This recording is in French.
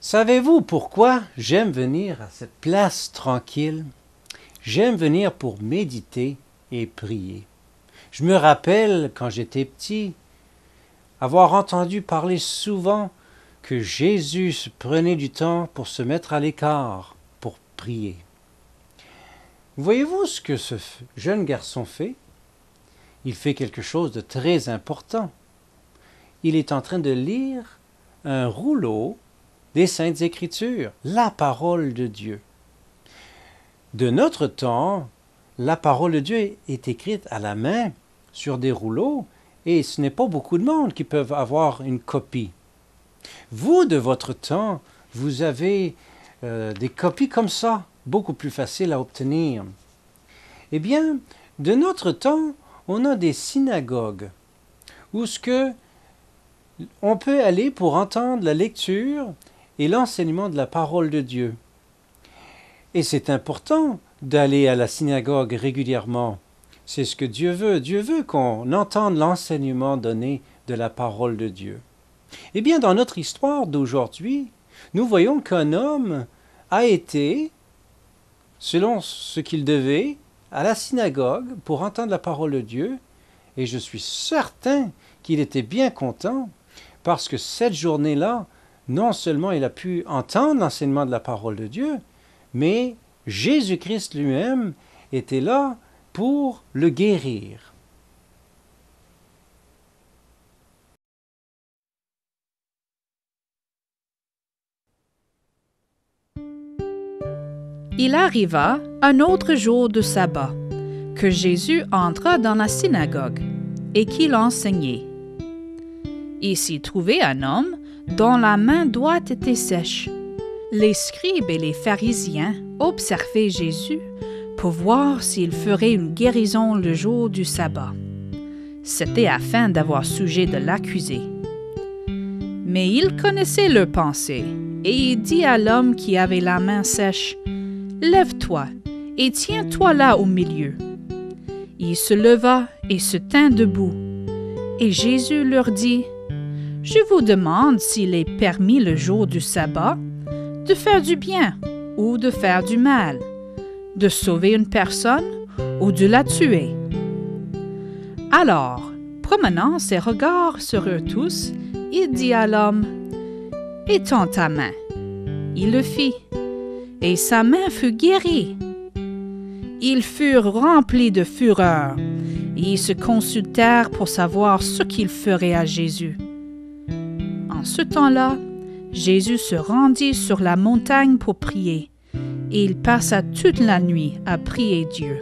Savez-vous pourquoi j'aime venir à cette place tranquille? J'aime venir pour méditer et prier. Je me rappelle, quand j'étais petit, avoir entendu parler souvent que Jésus prenait du temps pour se mettre à l'écart, pour prier. Voyez-vous ce que ce jeune garçon fait? Il fait quelque chose de très important. Il est en train de lire un rouleau des Saintes Écritures, la parole de Dieu. De notre temps, la parole de Dieu est écrite à la main sur des rouleaux et ce n'est pas beaucoup de monde qui peuvent avoir une copie. Vous, de votre temps, vous avez des copies comme ça, beaucoup plus faciles à obtenir. Eh bien, de notre temps, on a des synagogues où on peut aller pour entendre la lecture et l'enseignement de la parole de Dieu. Et c'est important d'aller à la synagogue régulièrement. C'est ce que Dieu veut. Dieu veut qu'on entende l'enseignement donné de la parole de Dieu. Eh bien, dans notre histoire d'aujourd'hui, nous voyons qu'un homme a été, selon ce qu'il devait, à la synagogue pour entendre la parole de Dieu, et je suis certain qu'il était bien content, parce que cette journée-là, non seulement il a pu entendre l'enseignement de la parole de Dieu, mais Jésus-Christ lui-même était là pour le guérir. Il arriva un autre jour de sabbat, que Jésus entra dans la synagogue et qu'il enseignait. Il s'y trouvait un homme dont la main droite était sèche. Les scribes et les pharisiens observaient Jésus pour voir s'il ferait une guérison le jour du sabbat. C'était afin d'avoir sujet de l'accuser. Mais il connaissait leurs pensées et il dit à l'homme qui avait la main sèche, « Lève-toi et tiens-toi là au milieu. » Il se leva et se tint debout. Et Jésus leur dit, « Je vous demande s'il est permis le jour du sabbat de faire du bien ou de faire du mal, de sauver une personne ou de la tuer. » Alors, promenant ses regards sur eux tous, il dit à l'homme, « Étends ta main. » Il le fit, et sa main fut guérie. Ils furent remplis de fureur, et ils se consultèrent pour savoir ce qu'ils feraient à Jésus. En ce temps-là, Jésus se rendit sur la montagne pour prier, et il passa toute la nuit à prier Dieu.